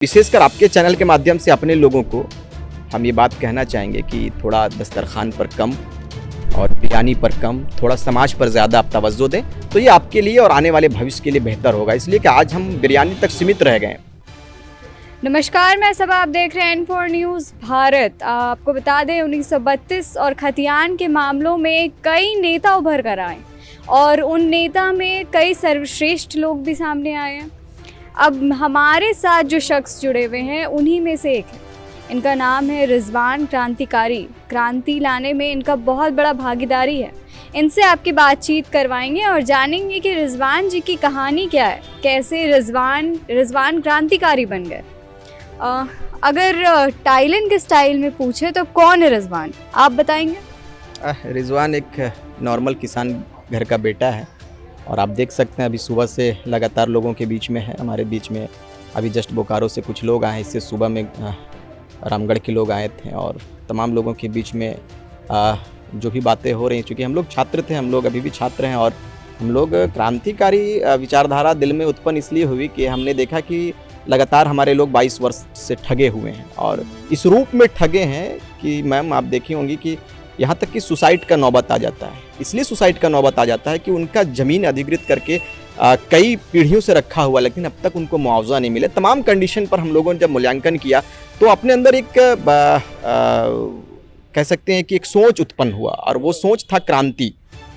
विशेषकर आपके चैनल के माध्यम से अपने लोगों को हम ये बात कहना चाहेंगे कि थोड़ा दस्तरखान पर कम और बिरयानी पर कम, थोड़ा समाज पर ज़्यादा आप तवज्जो दें, तो ये आपके लिए और आने वाले भविष्य के लिए बेहतर होगा। इसलिए कि आज हम बिरयानी तक सीमित रह गए। नमस्कार, मैं सब आप देख रहे हैं N4 न्यूज़ भारत। आपको बता दें 1932 और खतियान के मामलों में कई नेता उभर कर आए और उन नेता में कई सर्वश्रेष्ठ लोग भी सामने आए हैं। अब हमारे साथ जो शख्स जुड़े हुए हैं उन्हीं में से एक है। इनका नाम है रिजवान क्रांतिकारी। क्रांति लाने में इनका बहुत बड़ा भागीदारी है। इनसे आपकी बातचीत करवाएंगे और जानेंगे कि रिजवान जी की कहानी क्या है, कैसे रिजवान क्रांतिकारी बन गए। अगर टाइलन के स्टाइल में पूछे तो कौन है रिजवान, आप बताएंगे? रिजवान एक नॉर्मल किसान घर का बेटा है और आप देख सकते हैं अभी सुबह से लगातार लोगों के बीच में है। हमारे बीच में अभी जस्ट बोकारो से कुछ लोग आए, इससे सुबह में रामगढ़ के लोग आए थे और तमाम लोगों के बीच में जो भी बातें हो रही, चूँकि हम लोग छात्र थे, हम लोग अभी भी छात्र हैं और हम लोग क्रांतिकारी विचारधारा दिल में उत्पन्न इसलिए हुई कि हमने देखा कि लगातार हमारे लोग 22 वर्ष से ठगे हुए हैं और इस रूप में ठगे हैं कि मैम आप देखी होंगी कि यहाँ तक कि सुसाइड का नौबत आ जाता है। इसलिए सुसाइड का नौबत आ जाता है कि उनका ज़मीन अधिकृत करके कई पीढ़ियों से रखा हुआ, लेकिन अब तक उनको मुआवजा नहीं मिले। तमाम कंडीशन पर हम लोगों ने जब मूल्यांकन किया तो अपने अंदर एक कह सकते हैं कि एक सोच उत्पन्न हुआ और वो सोच था क्रांति,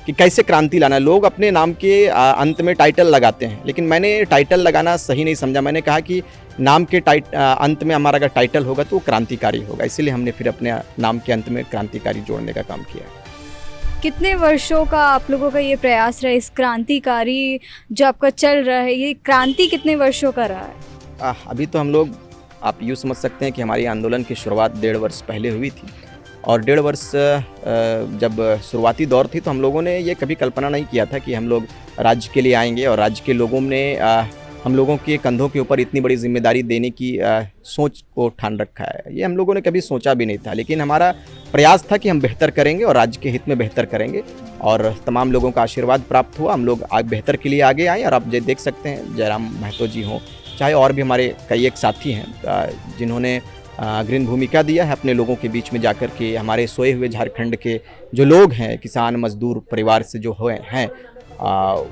कि कैसे क्रांति लाना। लोग अपने नाम के अंत में टाइटल लगाते हैं, लेकिन मैंने टाइटल लगाना सही नहीं समझा। मैंने कहा कि नाम के अंत में हमारा अगर टाइटल होगा तो वो क्रांतिकारी होगा, इसीलिए हमने फिर अपने नाम के अंत में क्रांतिकारी जोड़ने का काम किया। कितने वर्षों का आप लोगों का ये प्रयास रहा, इस क्रांतिकारी जो आपका चल रहा है, ये क्रांति कितने वर्षों का रहा है? अभी तो हम लोग आप यूँ समझ सकते हैं कि हमारी आंदोलन की शुरुआत 1.5 वर्ष पहले हुई थी और 1.5 वर्ष जब शुरुआती दौर थी तो हम लोगों ने ये कभी कल्पना नहीं किया था कि हम लोग राज्य के लिए आएंगे और राज्य के लोगों ने हम लोगों के कंधों के ऊपर इतनी बड़ी जिम्मेदारी देने की सोच को ठान रखा है। ये हम लोगों ने कभी सोचा भी नहीं था, लेकिन हमारा प्रयास था कि हम बेहतर करेंगे और राज्य के हित में बेहतर करेंगे और तमाम लोगों का आशीर्वाद प्राप्त हुआ। हम लोग आज बेहतर के लिए आगे आए और आप देख सकते हैं जयराम महतो जी हों, चाहे और भी हमारे कई एक साथी हैं जिन्होंने अग्रणी भूमिका दिया है अपने लोगों के बीच में जाकर के। हमारे सोए हुए झारखंड के जो लोग हैं, किसान मजदूर परिवार से जो हुए हैं,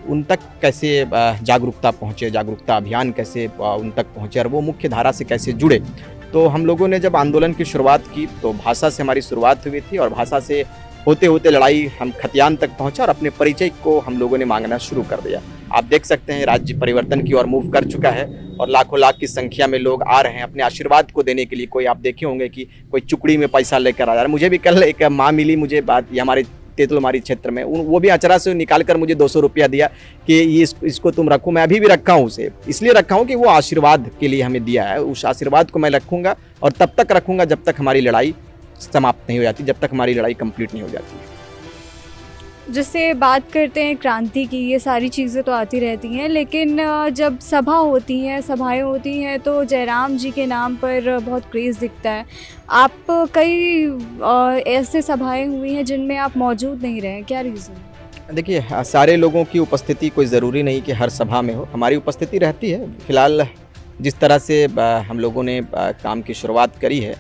उन तक कैसे जागरूकता पहुँचे, जागरूकता अभियान कैसे उन तक पहुँचे और वो मुख्य धारा से कैसे जुड़े। तो हम लोगों ने जब आंदोलन की शुरुआत की तो भाषा से हमारी शुरुआत हुई थी और भाषा से होते होते लड़ाई हम खतियान तक पहुंचा और अपने परिचय को हम लोगों ने मांगना शुरू कर दिया। आप देख सकते हैं राज्य परिवर्तन की ओर मूव कर चुका है और लाखों लाख की संख्या में लोग आ रहे हैं अपने आशीर्वाद को देने के लिए। कोई आप देखे होंगे कि कोई चुकड़ी में पैसा लेकर आ रहा है। मुझे भी कल एक माँ मिली, मुझे बात ये हमारे तेतुलमारी क्षेत्र में, वो भी अचरा से निकाल कर मुझे 200 रुपया दिया कि ये इसको तुम रखो। मैं अभी भी रखा हूँ, उसे इसलिए रखा हूँ कि वो आशीर्वाद के लिए हमें दिया है। उस आशीर्वाद को मैं रखूँगा और तब तक रखूँगा जब तक हमारी लड़ाई समाप्त नहीं हो जाती, जब तक हमारी लड़ाई कंप्लीट नहीं हो जाती। जिससे बात करते हैं क्रांति की, ये सारी चीज़ें तो आती रहती हैं, लेकिन जब सभा होती हैं, सभाएं होती हैं तो जयराम जी के नाम पर बहुत क्रेज़ दिखता है। आप कई ऐसे सभाएं हुई हैं जिनमें आप मौजूद नहीं रहे, क्या रीज़न? देखिए, सारे लोगों की उपस्थिति कोई ज़रूरी नहीं कि हर सभा में हो। हमारी उपस्थिति रहती है। फिलहाल जिस तरह से हम लोगों ने काम की शुरुआत करी है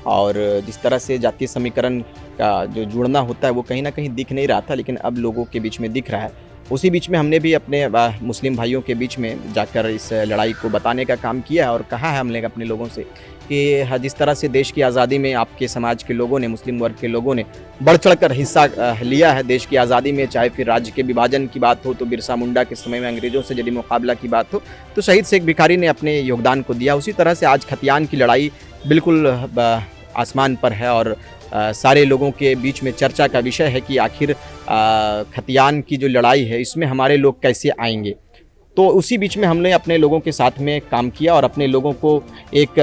और जिस तरह से जातीय समीकरण का जो जुड़ना होता है वो कहीं ना कहीं दिख नहीं रहा था, लेकिन अब लोगों के बीच में दिख रहा है। उसी बीच में हमने भी अपने मुस्लिम भाइयों के बीच में जाकर इस लड़ाई को बताने का काम किया है और कहा है हमने अपने लोगों से कि जिस तरह से देश की आज़ादी में आपके समाज के लोगों ने, मुस्लिम वर्ग के लोगों ने बढ़ चढ़कर हिस्सा लिया है देश की आज़ादी में, चाहे फिर राज्य के विभाजन की बात हो तो बिरसा मुंडा के समय में अंग्रेज़ों से यदि मुकाबला की बात हो तो शहीद शेख भिखारी ने अपने योगदान को दिया। उसी तरह से आज खतियान की लड़ाई बिल्कुल आसमान पर है और सारे लोगों के बीच में चर्चा का विषय है कि आखिर खतियान की जो लड़ाई है इसमें हमारे लोग कैसे आएंगे। तो उसी बीच में हमने अपने लोगों के साथ में काम किया और अपने लोगों को एक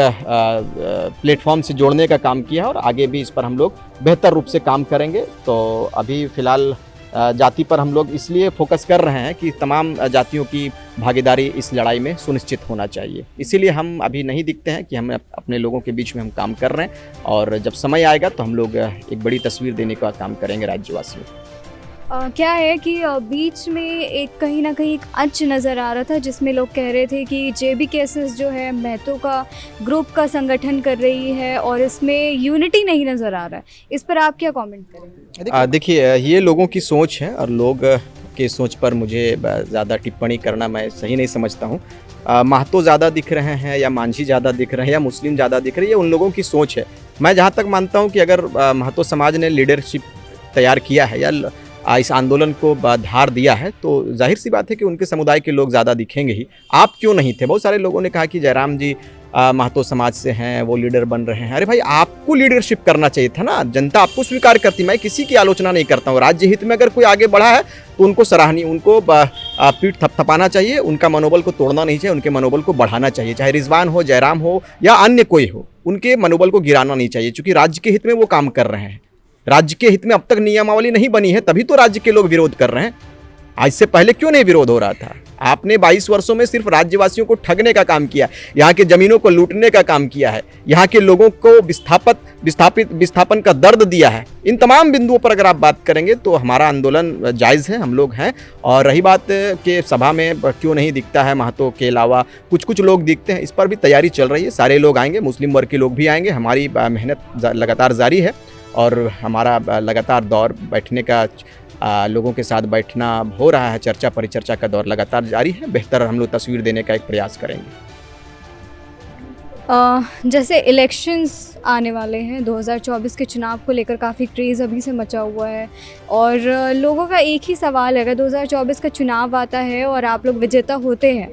प्लेटफॉर्म से जोड़ने का काम किया और आगे भी इस पर हम लोग बेहतर रूप से काम करेंगे। तो अभी फ़िलहाल जाति पर हम लोग इसलिए फोकस कर रहे हैं कि तमाम जातियों की भागीदारी इस लड़ाई में सुनिश्चित होना चाहिए। इसीलिए हम अभी नहीं दिखते हैं कि हम अपने लोगों के बीच में हम काम कर रहे हैं और जब समय आएगा तो हम लोग एक बड़ी तस्वीर देने का काम करेंगे राज्यवासियों। क्या है कि बीच में एक कहीं ना कहीं एक अंश नज़र आ रहा था जिसमें लोग कह रहे थे कि JB-KSS जो है महतो का ग्रुप का संगठन कर रही है और इसमें यूनिटी नहीं नज़र आ रहा है। इस पर आप क्या कमेंट करेंगे? देखिए, ये लोगों की सोच है और लोग के सोच पर मुझे ज़्यादा टिप्पणी करना मैं सही नहीं समझता हूँ। महतो ज़्यादा दिख रहे हैं या मांझी ज़्यादा दिख रहे हैं या मुस्लिम ज़्यादा दिख रहे हैं, ये उन लोगों की सोच है। मैं जहाँ तक मानता हूँ कि अगर महतो समाज ने लीडरशिप तैयार किया है या इस आंदोलन को धार दिया है तो जाहिर सी बात है कि उनके समुदाय के लोग ज़्यादा दिखेंगे ही। आप क्यों नहीं थे? बहुत सारे लोगों ने कहा कि जयराम जी महतो समाज से हैं, वो लीडर बन रहे हैं। अरे भाई, आपको लीडरशिप करना चाहिए था ना, जनता आपको स्वीकार करती। मैं किसी की आलोचना नहीं करता हूँ। राज्य हित में अगर कोई आगे बढ़ा है तो उनको सराहनीय, उनको पीठ थपथपाना चाहिए, उनका मनोबल को तोड़ना नहीं चाहिए, उनके मनोबल को बढ़ाना चाहिए। चाहे रिजवान हो, जयराम हो या अन्य कोई हो, उनके मनोबल को गिराना नहीं चाहिए, क्योंकि राज्य के हित में वो काम कर रहे हैं। राज्य के हित में अब तक नियमावली नहीं बनी है, तभी तो राज्य के लोग विरोध कर रहे हैं। आज से पहले क्यों नहीं विरोध हो रहा था? आपने 22 वर्षों में सिर्फ राज्यवासियों को ठगने का काम किया, यहाँ के जमीनों को लूटने का काम किया है, यहाँ के लोगों को विस्थापन का दर्द दिया है। इन तमाम बिंदुओं पर अगर आप बात करेंगे तो हमारा आंदोलन जायज़ है, हम लोग हैं। और रही बात कि सभा में क्यों नहीं दिखता है महतो के अलावा कुछ लोग दिखते हैं, इस पर भी तैयारी चल रही है। सारे लोग आएंगे, मुस्लिम वर्ग के लोग भी आएंगे। हमारी मेहनत लगातार जारी है और हमारा लगातार दौर बैठने का, लोगों के साथ बैठना हो रहा है, चर्चा परिचर्चा का दौर लगातार जारी है। बेहतर हम लोग तस्वीर देने का एक प्रयास करेंगे। जैसे इलेक्शंस आने वाले हैं, 2024 के चुनाव को लेकर काफ़ी क्रेज़ अभी से मचा हुआ है और लोगों का एक ही सवाल है, अगर 2024 का चुनाव आता है और आप लोग विजेता होते हैं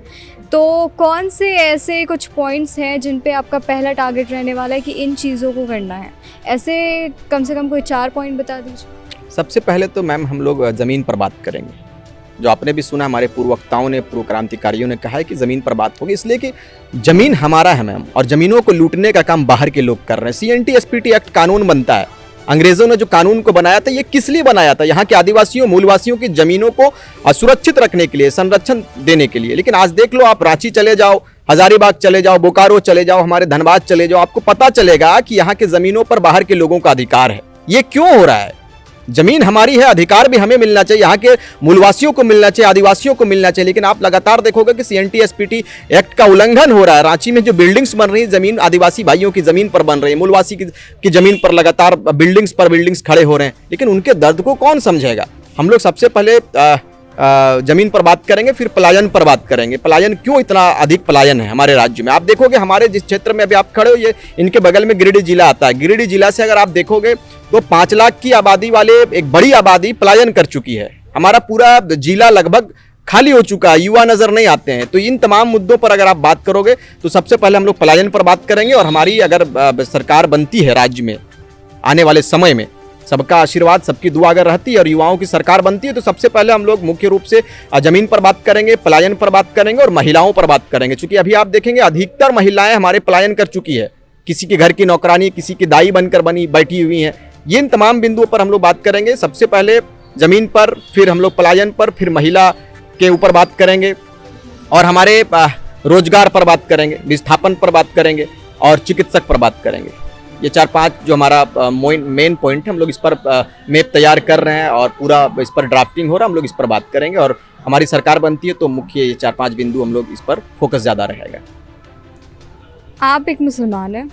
तो कौन से ऐसे कुछ पॉइंट्स हैं जिन पे आपका पहला टारगेट रहने वाला है कि इन चीज़ों को करना है? ऐसे कम से कम कोई 4 पॉइंट बता दीजिए। सबसे पहले तो मैम हम लोग ज़मीन पर बात करेंगे। जो आपने भी सुना, हमारे पूर्व वक्ताओं ने, पूर्व क्रांतिकारियों ने कहा है कि ज़मीन पर बात होगी, इसलिए कि ज़मीन हमारा है मैम, और ज़मीनों को लूटने का काम बाहर के लोग कर रहे हैं। CNT-SP एक्ट कानून बनता है, अंग्रेज़ों ने जो कानून को बनाया था, ये किस लिए बनाया था? यहाँ के आदिवासियों, मूलवासियों की ज़मीनों को सुरक्षित रखने के लिए, संरक्षण देने के लिए। लेकिन आज देख लो, आप रांची चले जाओ, हजारीबाग चले जाओ, बोकारो चले जाओ, हमारे धनबाद चले जाओ, आपको पता चलेगा कि यहाँ के ज़मीनों पर बाहर के लोगों का अधिकार है। ये क्यों हो रहा है? जमीन हमारी है, अधिकार भी हमें मिलना चाहिए, यहाँ के मूलवासियोयों को मिलना चाहिए, आदिवासियों को मिलना चाहिए। लेकिन आप लगातार देखोगे कि CNT-SP एक्ट का उल्लंघन हो रहा है। रांची में जो बिल्डिंग्स बन रही है, जमीन आदिवासी भाइयों की जमीन पर बन रही है, मूलवासी की जमीन पर लगातार बिल्डिंग्स पर बिल्डिंग्स खड़े हो रहे हैं। लेकिन उनके दर्द को कौन समझेगा? हम लोग सबसे पहले जमीन पर बात करेंगे, फिर पलायन पर बात करेंगे। पलायन क्यों इतना अधिक पलायन है हमारे राज्य में? आप देखोगे हमारे जिस क्षेत्र में अभी आप खड़े हो, ये इनके बगल में गिरिडीह जिला आता है। गिरिडीह जिला से अगर आप देखोगे तो 5 लाख की आबादी वाले एक बड़ी आबादी पलायन कर चुकी है। हमारा पूरा जिला लगभग खाली हो चुका है, युवा नजर नहीं आते हैं। तो इन तमाम मुद्दों पर अगर आप बात करोगे तो सबसे पहले हम लोग पलायन पर बात करेंगे। और हमारी अगर सरकार बनती है राज्य में आने वाले समय में, सबका आशीर्वाद, सबकी दुआ अगर रहती है और युवाओं की सरकार बनती है, तो सबसे पहले हम लोग मुख्य रूप से जमीन पर बात करेंगे, पलायन पर बात करेंगे और महिलाओं पर बात करेंगे। क्योंकि अभी आप देखेंगे अधिकतर महिलाएं हमारे पलायन कर चुकी है, किसी के घर की नौकरानी, किसी की दाई बनकर बैठी हुई हैं। ये इन तमाम बिंदुओं पर हम लोग बात करेंगे। सबसे पहले जमीन पर, फिर हम लोग पलायन पर, फिर महिला के ऊपर बात करेंगे और हमारे रोजगार पर बात करेंगे, विस्थापन पर बात करेंगे और चिकित्सक पर बात करेंगे। ये 4-5 जो हमारा मेन पॉइंट है, हम लोग इस पर मैप तैयार कर रहे हैं और पूरा इस पर ड्राफ्टिंग हो रहा है। हम लोग इस पर बात करेंगे और हमारी सरकार बनती है तो मुख्य ये 4-5 बिंदु हम लोग इस पर फोकस ज़्यादा रहेगा। आप एक मुसलमान हैं,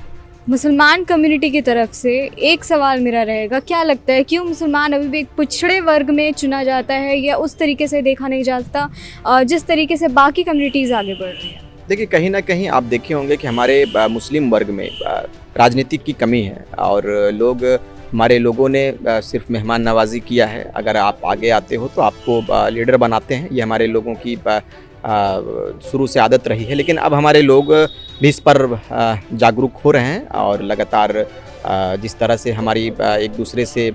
मुसलमान कम्युनिटी की तरफ से एक सवाल मेरा रहेगा, क्या लगता है क्यों मुसलमान अभी भी एक पिछड़े वर्ग में चुना जाता है या उस तरीके से देखा नहीं जाता जिस तरीके से बाकी कम्युनिटीज़ आगे बढ़ रही हैं? देखिए, कहीं ना कहीं आप देखे होंगे कि हमारे मुस्लिम वर्ग में राजनीतिक की कमी है और हमारे लोगों ने सिर्फ मेहमान नवाजी किया है। अगर आप आगे आते हो तो आपको लीडर बनाते हैं, ये हमारे लोगों की शुरू से आदत रही है। लेकिन अब हमारे लोग भी इस पर जागरूक हो रहे हैं और लगातार जिस तरह से हमारी एक दूसरे से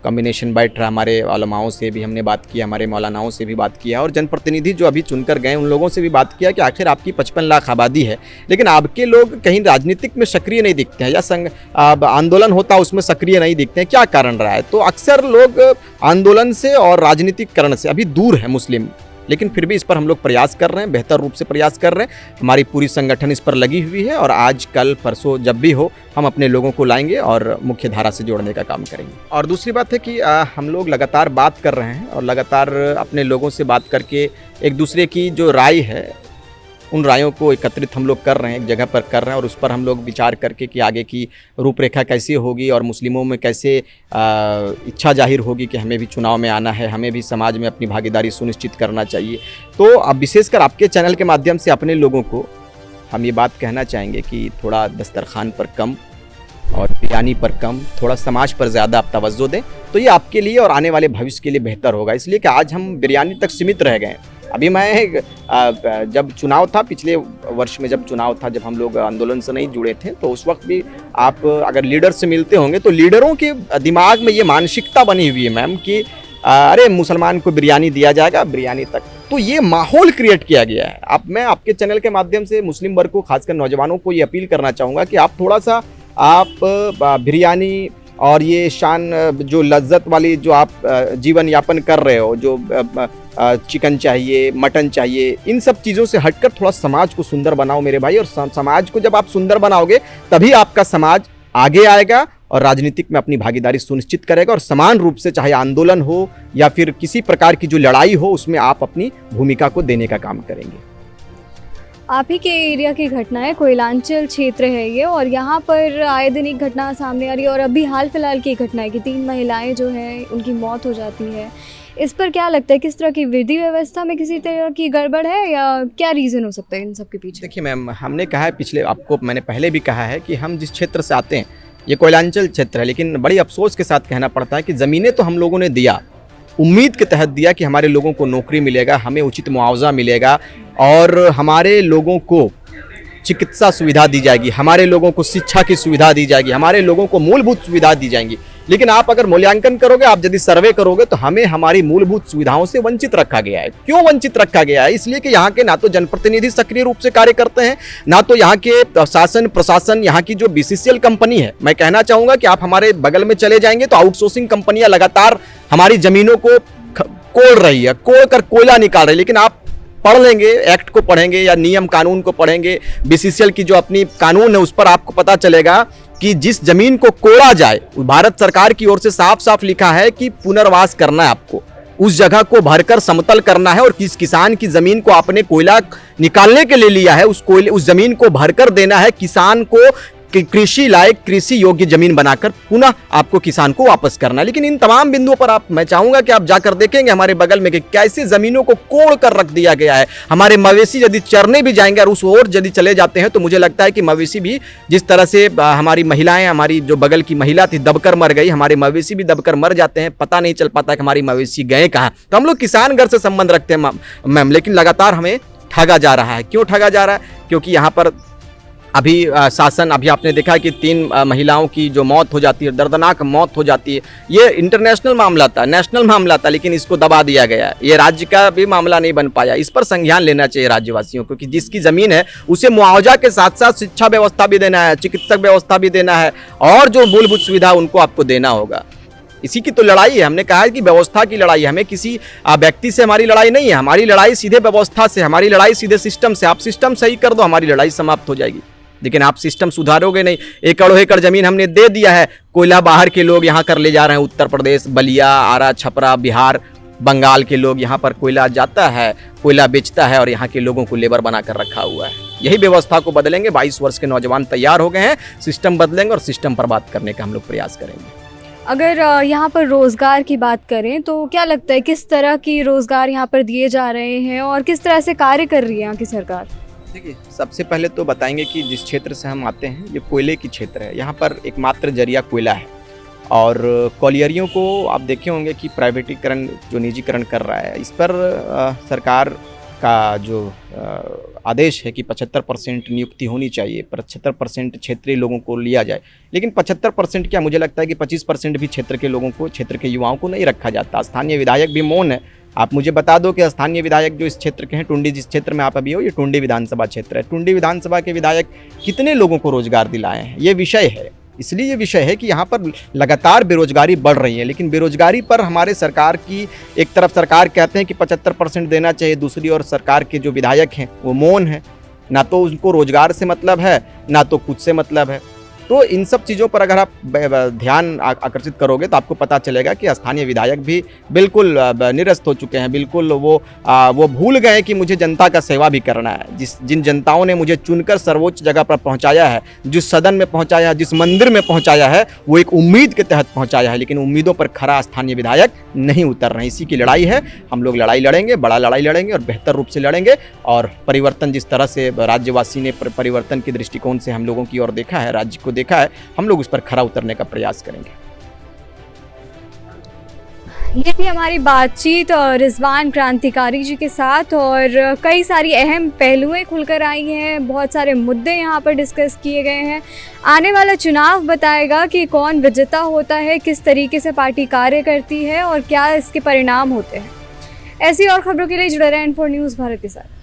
कॉम्बिनेशन बैठ रहा, हमारे उलमाओं से भी हमने बात किया, हमारे मौलानाओं से भी बात किया और जनप्रतिनिधि जो अभी चुनकर गए उन लोगों से भी बात किया कि आखिर आपकी 55 लाख आबादी है, लेकिन आपके लोग कहीं राजनीतिक में सक्रिय नहीं दिखते हैं या आंदोलन होता उसमें सक्रिय नहीं दिखते हैं। क्या कारण रहा है? तो अक्सर लोग आंदोलन से और राजनीतिकरण से अभी दूर है मुस्लिम, लेकिन फिर भी इस पर हम लोग प्रयास कर रहे हैं, बेहतर रूप से प्रयास कर रहे हैं। हमारी पूरी संगठन इस पर लगी हुई है और आज कल परसों जब भी हो हम अपने लोगों को लाएंगे और मुख्य धारा से जोड़ने का काम करेंगे। और दूसरी बात है कि हम लोग लगातार बात कर रहे हैं और लगातार अपने लोगों से बात करके एक दूसरे की जो राय है उन रायों को एकत्रित हम लोग कर रहे हैं, एक जगह पर कर रहे हैं और उस पर हम लोग विचार करके कि आगे की रूपरेखा कैसी होगी और मुस्लिमों में कैसे इच्छा जाहिर होगी कि हमें भी चुनाव में आना है, हमें भी समाज में अपनी भागीदारी सुनिश्चित करना चाहिए। तो अब विशेषकर आपके चैनल के माध्यम से अपने लोगों को हम ये बात कहना चाहेंगे कि थोड़ा दस्तरखान पर कम और बिरयानी पर कम, थोड़ा समाज पर ज़्यादा आप तवज्जो दें, तो ये आपके लिए और आने वाले भविष्य के लिए बेहतर होगा। इसलिए कि आज हम बिरयानी तक सीमित रह गए। अभी मैं जब चुनाव था, पिछले वर्ष में जब चुनाव था, जब हम लोग आंदोलन से नहीं जुड़े थे, तो उस वक्त भी आप अगर लीडर से मिलते होंगे तो लीडरों के दिमाग में ये मानसिकता बनी हुई है मैम कि अरे मुसलमान को बिरयानी दिया जाएगा, बिरयानी तक। तो ये माहौल क्रिएट किया गया है। अब मैं आपके चैनल के माध्यम से मुस्लिम वर्ग को, खासकर नौजवानों को ये अपील करना चाहूँगा कि आप थोड़ा सा बिरयानी और ये शान जो लज्जत वाली जो आप जीवन यापन कर रहे हो, जो चिकन चाहिए, मटन चाहिए, इन सब चीज़ों से हटकर थोड़ा समाज को सुंदर बनाओ मेरे भाई। और समाज को जब आप सुंदर बनाओगे तभी आपका समाज आगे आएगा और राजनीतिक में अपनी भागीदारी सुनिश्चित करेगा और समान रूप से, चाहे आंदोलन हो या फिर किसी प्रकार की जो लड़ाई हो, उसमें आप अपनी भूमिका को देने का काम करेंगे। आप ही के एरिया की घटना है, कोयलांचल क्षेत्र है ये, और यहाँ पर आए दिन एक घटना सामने आ रही है और अभी हाल फिलहाल की घटना है कि 3 महिलाएं जो हैं उनकी मौत हो जाती है। इस पर क्या लगता है, किस तरह की विधि व्यवस्था में किसी तरह की गड़बड़ है या क्या रीज़न हो सकता है इन सब के पीछे? देखिए मैम, हमने कहा है पिछले, आपको मैंने पहले भी कहा है कि हम जिस क्षेत्र से आते हैं ये कोयलांचल क्षेत्र है, लेकिन बड़ी अफसोस के साथ कहना पड़ता है कि ज़मीनें तो हम लोगों ने दिया, उम्मीद के तहत दिया कि हमारे लोगों को नौकरी मिलेगा, हमें उचित मुआवजा मिलेगा और हमारे लोगों को चिकित्सा सुविधा दी जाएगी, हमारे लोगों को शिक्षा की सुविधा दी जाएगी, हमारे लोगों को मूलभूत सुविधा दी जाएंगी। लेकिन आप अगर मूल्यांकन करोगे, आप यदि सर्वे करोगे तो हमें हमारी मूलभूत सुविधाओं से वंचित रखा गया है। क्यों वंचित रखा गया है? इसलिए कि यहाँ के ना तो जनप्रतिनिधि सक्रिय रूप से कार्य करते हैं, ना तो यहाँ के शासन प्रशासन, यहाँ की जो बीसीसीएल कंपनी है, मैं कहना चाहूँगा कि आप हमारे बगल में चले जाएंगे तो आउटसोर्सिंग कंपनियाँ लगातार हमारी ज़मीनों को कोड़ रही है, कोड़ कर कोयला निकाल रही है। लेकिन आप पढ़ लेंगे, एक्ट को पढ़ेंगे या नियम कानून को पढ़ेंगे, बीसीसीएल की जो अपनी कानून है उस पर आपको पता चलेगा कि जिस जमीन को कोड़ा जाए, भारत सरकार की ओर से साफ साफ लिखा है कि पुनर्वास करना है आपको, उस जगह को भरकर समतल करना है और किस किसान की जमीन को आपने कोयला निकालने के लिए लिया है, उस जमीन को भरकर देना है किसान को, कृषि लायक, कृषि योग्य जमीन बनाकर पुनः आपको किसान को वापस करना है। लेकिन इन तमाम बिंदुओं पर मैं चाहूंगा कि आप जाकर देखेंगे हमारे बगल में कि कैसे जमीनों को कोड़ कर रख दिया गया है। हमारे मवेशी यदि चरने भी जाएंगे और उस ओर यदि चले जाते हैं तो मुझे लगता है कि मवेशी भी, जिस तरह से हमारी महिलाएं, हमारी जो बगल की महिला थी दबकर मर गई, हमारे मवेशी भी दबकर मर जाते हैं, पता नहीं चल पाता कि हमारी मवेशी गए कहाँ। तो हम लोग किसान घर से संबंध रखते हैं मैम, लेकिन लगातार हमें ठगा जा रहा है। क्यों ठगा जा रहा है? क्योंकि यहाँ पर अभी शासन, अभी आपने देखा कि 3 महिलाओं की जो मौत हो जाती है, दर्दनाक मौत हो जाती है। ये इंटरनेशनल मामला था, नेशनल मामला था, लेकिन इसको दबा दिया गया। ये राज्य का भी मामला नहीं बन पाया। इस पर संज्ञान लेना चाहिए राज्यवासियों को कि जिसकी ज़मीन है उसे मुआवजा के साथ साथ शिक्षा व्यवस्था भी देना है, चिकित्सक व्यवस्था भी देना है और जो मूलभूत सुविधा उनको आपको देना होगा। इसी की तो लड़ाई है। हमने कहा है कि व्यवस्था की लड़ाई, हमें किसी व्यक्ति से हमारी लड़ाई नहीं है, हमारी लड़ाई सीधे व्यवस्था से, हमारी लड़ाई सीधे सिस्टम से। आप सिस्टम सही कर दो, हमारी लड़ाई समाप्त हो जाएगी। लेकिन आप सिस्टम सुधारोगे नहीं। एकड़ों एकड़ जमीन हमने दे दिया है, कोयला बाहर के लोग यहाँ कर ले जा रहे हैं, उत्तर प्रदेश, बलिया, आरा, छपरा, बिहार, बंगाल के लोग यहाँ पर कोयला जाता है, कोयला बेचता है और यहाँ के लोगों को लेबर बनाकर रखा हुआ है। यही व्यवस्था को बदलेंगे। 22 वर्ष के नौजवान तैयार हो गए हैं, सिस्टम बदलेंगे और सिस्टम पर बात करने का हम लोग प्रयास करेंगे। अगर यहाँ पर रोज़गार की बात करें तो क्या लगता है किस तरह की रोज़गार यहाँ पर दिए जा रहे हैं और किस तरह से कार्य कर रही है यहाँ की सरकार? देखिए, सबसे पहले तो बताएंगे कि जिस क्षेत्र से हम आते हैं ये कोयले की क्षेत्र है। यहाँ पर एकमात्र जरिया कोयला है और कॉलियरियों को आप देखे होंगे कि प्राइवेटीकरण, जो निजीकरण कर रहा है, इस पर सरकार का जो आदेश है कि 75% नियुक्ति होनी चाहिए, 75% क्षेत्रीय लोगों को लिया जाए। लेकिन 75% क्या, मुझे लगता है कि 25% भी क्षेत्र के लोगों को, क्षेत्र के युवाओं को नहीं रखा जाता। स्थानीय विधायक भी मौन है। आप मुझे बता दो कि स्थानीय विधायक जो इस क्षेत्र के हैं, टुंडी, जिस क्षेत्र में आप अभी हो, ये टुंडी विधानसभा क्षेत्र है। टुंडी विधानसभा के विधायक कितने लोगों को रोजगार दिलाए हैं, ये विषय है। इसलिए ये विषय है कि यहाँ पर लगातार बेरोजगारी बढ़ रही है, लेकिन बेरोजगारी पर हमारे सरकार की, एक तरफ सरकार कहते हैं कि 75% देना चाहिए, दूसरी ओर सरकार के जो विधायक हैं वो मौन है, ना तो उनको रोजगार से मतलब है, ना तो कुछ से मतलब है। तो इन सब चीज़ों पर अगर आप ध्यान आकर्षित करोगे तो आपको पता चलेगा कि स्थानीय विधायक भी बिल्कुल निरस्त हो चुके हैं, बिल्कुल वो भूल गए कि मुझे जनता का सेवा भी करना है। जिन जनताओं ने मुझे चुनकर सर्वोच्च जगह पर पहुंचाया है, जिस सदन में पहुंचाया है, जिस मंदिर में पहुंचाया है, वो एक उम्मीद के तहत पहुंचाया है, लेकिन उम्मीदों पर खरा स्थानीय विधायक नहीं उतर रहे हैं। इसी की लड़ाई है, हम लोग लड़ाई लड़ेंगे, बड़ा लड़ाई लड़ेंगे और बेहतर रूप से लड़ेंगे। और परिवर्तन जिस तरह से राज्यवासी ने परिवर्तन के दृष्टिकोण से हम लोगों की ओर देखा है, राज्य को देखा है, हम लोग उस पर खरा उतरने का प्रयास करेंगे। ये थी हमारी बातचीत और रिजवान क्रांतिकारी जी के साथ, और कई सारी अहम पहलुएं खुलकर आई हैं, बहुत सारे मुद्दे यहाँ पर डिस्कस किए गए हैं। आने वाला चुनाव बताएगा कि कौन विजेता होता है, किस तरीके से पार्टी कार्य करती है और क्या इसके परिणाम होते हैं। ऐसी और खबरों के लिए जुड़े रहें N4 न्यूज़ भारत के साथ।